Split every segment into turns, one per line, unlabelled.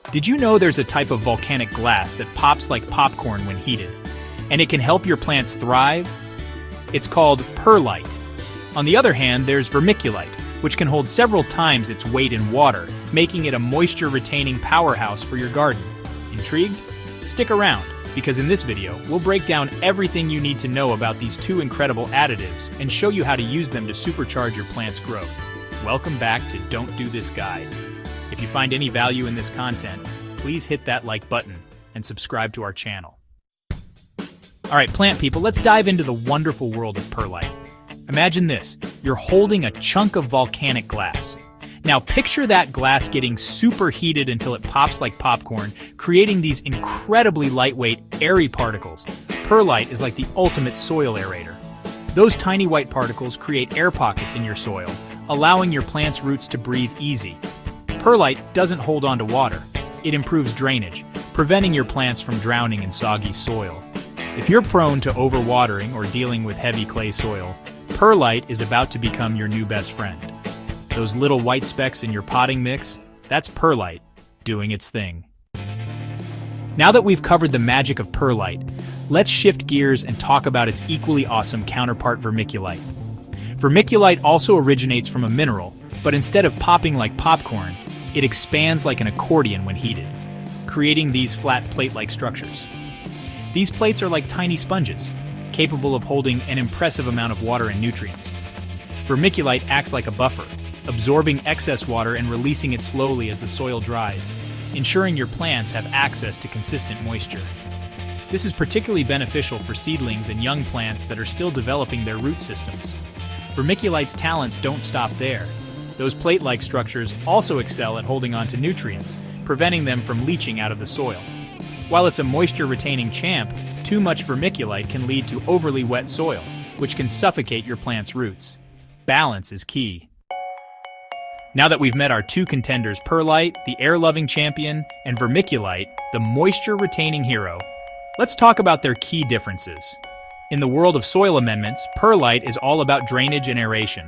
Did you know there's a type of volcanic glass that pops like popcorn when heated, and it can help your plants thrive? It's called perlite. On the other hand, there's vermiculite, which can hold several times its weight in water, making it a moisture-retaining powerhouse for your garden. Intrigued? Stick around, because in this video, we'll break down everything you need to know about these two incredible additives and show you how to use them to supercharge your plant's growth. Welcome back to Don't Do This Guide. If you find any value in this content, please hit that like button and subscribe to our channel. Alright, plant people, let's dive into the wonderful world of perlite. Imagine this, you're holding a chunk of volcanic glass. Now picture that glass getting superheated until it pops like popcorn, creating these incredibly lightweight, airy particles. Perlite is like the ultimate soil aerator. Those tiny white particles create air pockets in your soil, allowing your plant's roots to breathe easy. Perlite doesn't hold on to water. It improves drainage, preventing your plants from drowning in soggy soil. If you're prone to overwatering or dealing with heavy clay soil, perlite is about to become your new best friend. Those little white specks in your potting mix, that's perlite doing its thing. Now that we've covered the magic of perlite, let's shift gears and talk about its equally awesome counterpart, vermiculite. Vermiculite also originates from a mineral, but instead of popping like popcorn, it expands like an accordion when heated, creating these flat plate-like structures. These plates are like tiny sponges, capable of holding an impressive amount of water and nutrients. Vermiculite acts like a buffer, absorbing excess water and releasing it slowly as the soil dries, ensuring your plants have access to consistent moisture. This is particularly beneficial for seedlings and young plants that are still developing their root systems. Vermiculite's talents don't stop there. Those plate-like structures also excel at holding on to nutrients, preventing them from leaching out of the soil. While it's a moisture-retaining champ, too much vermiculite can lead to overly wet soil, which can suffocate your plant's roots. Balance is key. Now that we've met our two contenders, perlite, the air-loving champion, and vermiculite, the moisture-retaining hero, let's talk about their key differences. In the world of soil amendments, perlite is all about drainage and aeration.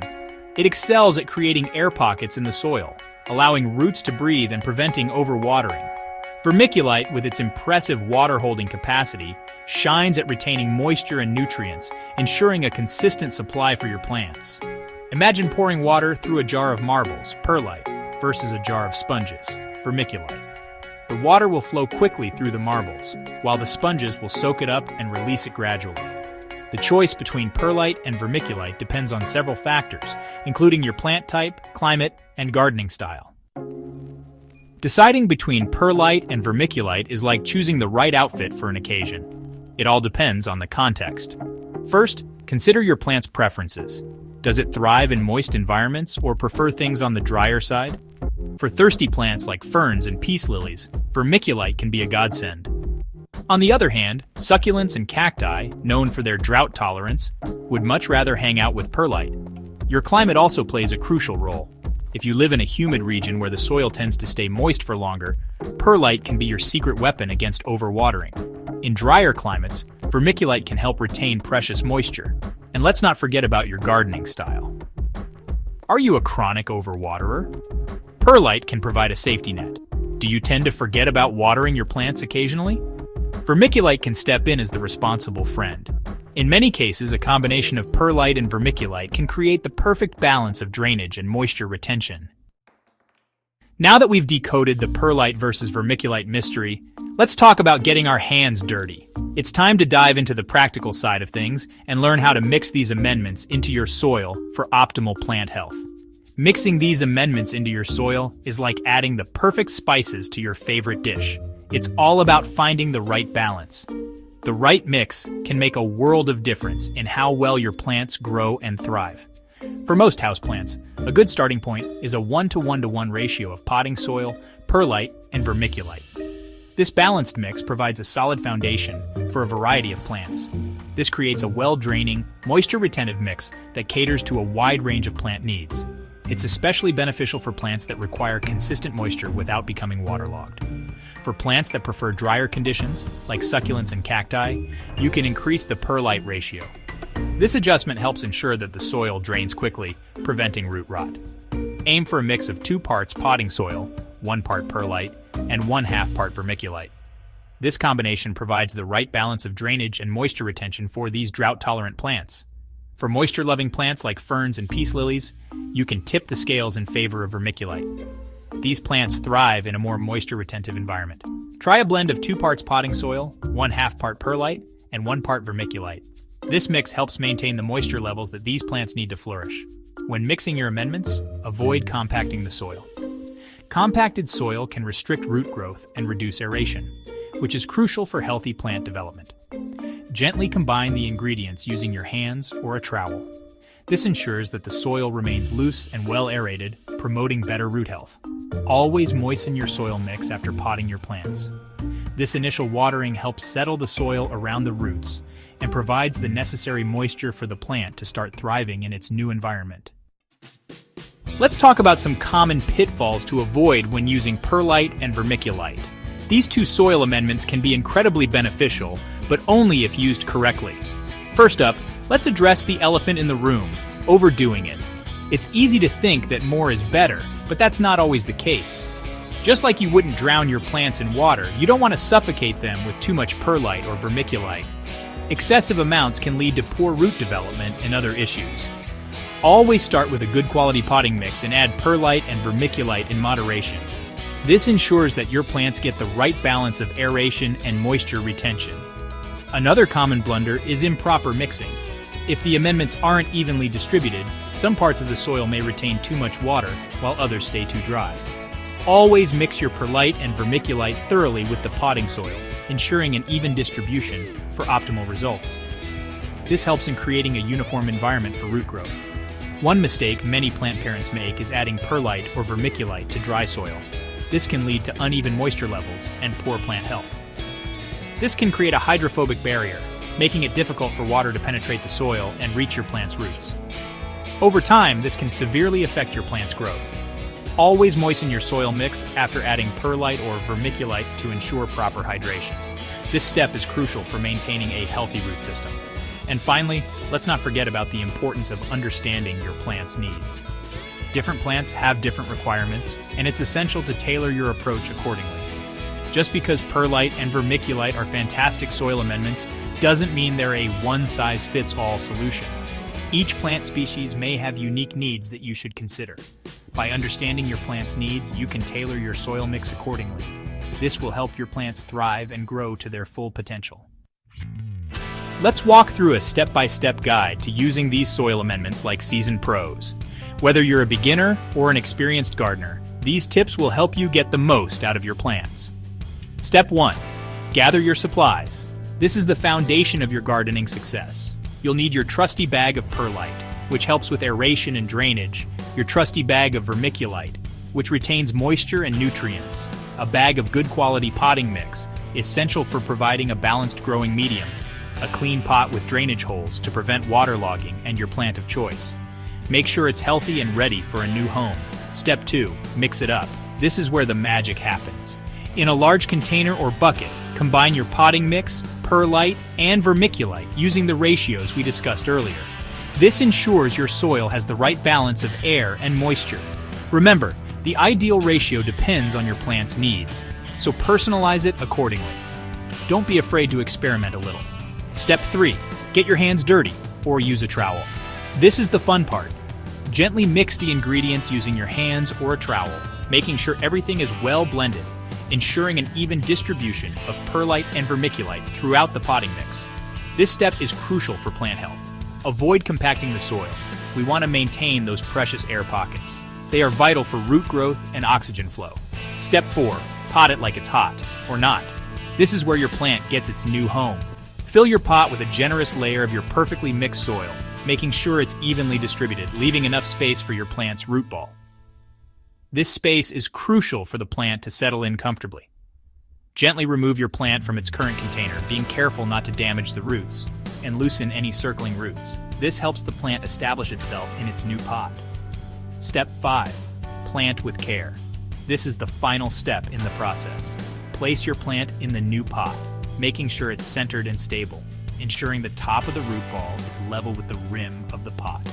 It excels at creating air pockets in the soil, allowing roots to breathe and preventing overwatering. Vermiculite, with its impressive water-holding capacity, shines at retaining moisture and nutrients, ensuring a consistent supply for your plants. Imagine pouring water through a jar of marbles, perlite, versus a jar of sponges, vermiculite. The water will flow quickly through the marbles, while the sponges will soak it up and release it gradually. The choice between perlite and vermiculite depends on several factors, including your plant type, climate, and gardening style. Deciding between perlite and vermiculite is like choosing the right outfit for an occasion. It all depends on the context. First, consider your plant's preferences. Does it thrive in moist environments or prefer things on the drier side? For thirsty plants like ferns and peace lilies, vermiculite can be a godsend. On the other hand, succulents and cacti, known for their drought tolerance, would much rather hang out with perlite. Your climate also plays a crucial role. If you live in a humid region where the soil tends to stay moist for longer, perlite can be your secret weapon against overwatering. In drier climates, vermiculite can help retain precious moisture. And let's not forget about your gardening style. Are you a chronic overwaterer? Perlite can provide a safety net. Do you tend to forget about watering your plants occasionally? Vermiculite can step in as the responsible friend. In many cases, a combination of perlite and vermiculite can create the perfect balance of drainage and moisture retention. Now that we've decoded the perlite versus vermiculite mystery, let's talk about getting our hands dirty. It's time to dive into the practical side of things and learn how to mix these amendments into your soil for optimal plant health. Mixing these amendments into your soil is like adding the perfect spices to your favorite dish. It's all about finding the right balance. The right mix can make a world of difference in how well your plants grow and thrive. For most houseplants, a good starting point is a 1:1:1 ratio of potting soil, perlite, and vermiculite. This balanced mix provides a solid foundation for a variety of plants. This creates a well-draining, moisture-retentive mix that caters to a wide range of plant needs. It's especially beneficial for plants that require consistent moisture without becoming waterlogged. For plants that prefer drier conditions, like succulents and cacti, you can increase the perlite ratio. This adjustment helps ensure that the soil drains quickly, preventing root rot. Aim for a mix of 2 parts potting soil, 1 part perlite, and 1/2 part vermiculite. This combination provides the right balance of drainage and moisture retention for these drought-tolerant plants. For moisture-loving plants like ferns and peace lilies, you can tip the scales in favor of vermiculite. These plants thrive in a more moisture-retentive environment. Try a blend of 2 parts potting soil, 1/2 part perlite, and 1 part vermiculite. This mix helps maintain the moisture levels that these plants need to flourish. When mixing your amendments, avoid compacting the soil. Compacted soil can restrict root growth and reduce aeration, which is crucial for healthy plant development. Gently combine the ingredients using your hands or a trowel. This ensures that the soil remains loose and well aerated, promoting better root health. Always moisten your soil mix after potting your plants. This initial watering helps settle the soil around the roots and provides the necessary moisture for the plant to start thriving in its new environment. Let's talk about some common pitfalls to avoid when using perlite and vermiculite. These 2 soil amendments can be incredibly beneficial, but only if used correctly. First up, let's address the elephant in the room, overdoing it. It's easy to think that more is better, but that's not always the case. Just like you wouldn't drown your plants in water, you don't want to suffocate them with too much perlite or vermiculite. Excessive amounts can lead to poor root development and other issues. Always start with a good quality potting mix and add perlite and vermiculite in moderation. This ensures that your plants get the right balance of aeration and moisture retention. Another common blunder is improper mixing. If the amendments aren't evenly distributed, some parts of the soil may retain too much water while others stay too dry. Always mix your perlite and vermiculite thoroughly with the potting soil, ensuring an even distribution for optimal results. This helps in creating a uniform environment for root growth. One mistake many plant parents make is adding perlite or vermiculite to dry soil. This can lead to uneven moisture levels and poor plant health. This can create a hydrophobic barrier, making it difficult for water to penetrate the soil and reach your plant's roots. Over time, this can severely affect your plant's growth. Always moisten your soil mix after adding perlite or vermiculite to ensure proper hydration. This step is crucial for maintaining a healthy root system. And finally, let's not forget about the importance of understanding your plant's needs. Different plants have different requirements, and it's essential to tailor your approach accordingly. Just because perlite and vermiculite are fantastic soil amendments doesn't mean they're a one-size-fits-all solution. Each plant species may have unique needs that you should consider. By understanding your plant's needs, you can tailor your soil mix accordingly. This will help your plants thrive and grow to their full potential. Let's walk through a step-by-step guide to using these soil amendments like seasoned pros. Whether you're a beginner or an experienced gardener, these tips will help you get the most out of your plants. Step 1. Gather your supplies. This is the foundation of your gardening success. You'll need your trusty bag of perlite, which helps with aeration and drainage, your trusty bag of vermiculite, which retains moisture and nutrients, a bag of good quality potting mix, essential for providing a balanced growing medium, a clean pot with drainage holes to prevent waterlogging, and your plant of choice. Make sure it's healthy and ready for a new home. Step 2. Mix it up. This is where the magic happens. In a large container or bucket, combine your potting mix, perlite, and vermiculite using the ratios we discussed earlier. This ensures your soil has the right balance of air and moisture. Remember, the ideal ratio depends on your plant's needs, so personalize it accordingly. Don't be afraid to experiment a little. Step 3. Get your hands dirty or use a trowel. This is the fun part. Gently mix the ingredients using your hands or a trowel, making sure everything is well blended, ensuring an even distribution of perlite and vermiculite throughout the potting mix. This step is crucial for plant health. Avoid compacting the soil. We want to maintain those precious air pockets. They are vital for root growth and oxygen flow. Step 4. Pot it like it's hot, or not. This is where your plant gets its new home. Fill your pot with a generous layer of your perfectly mixed soil, making sure it's evenly distributed, leaving enough space for your plant's root ball. This space is crucial for the plant to settle in comfortably. Gently remove your plant from its current container, being careful not to damage the roots, and loosen any circling roots. This helps the plant establish itself in its new pot. Step 5. Plant with care. This is the final step in the process. Place your plant in the new pot, making sure it's centered and stable, ensuring the top of the root ball is level with the rim of the pot.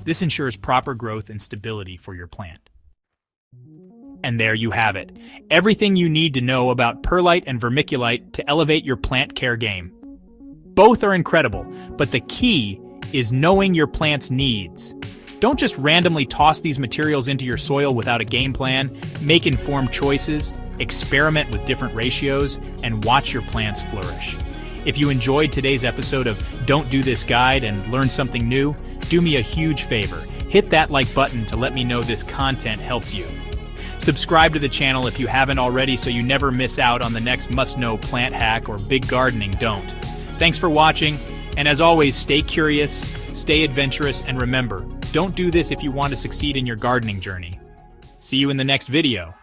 This ensures proper growth and stability for your plant. And there you have it. Everything you need to know about perlite and vermiculite to elevate your plant care game. Both are incredible, but the key is knowing your plant's needs. Don't just randomly toss these materials into your soil without a game plan. Make informed choices, experiment with different ratios, and watch your plants flourish. If you enjoyed today's episode of Don't Do This Guide and learned something new, do me a huge favor. Hit that like button to let me know this content helped you. Subscribe to the channel if you haven't already so you never miss out on the next must-know plant hack or big gardening don't. Thanks for watching, and as always, stay curious, stay adventurous, and remember, don't do this if you want to succeed in your gardening journey. See you in the next video.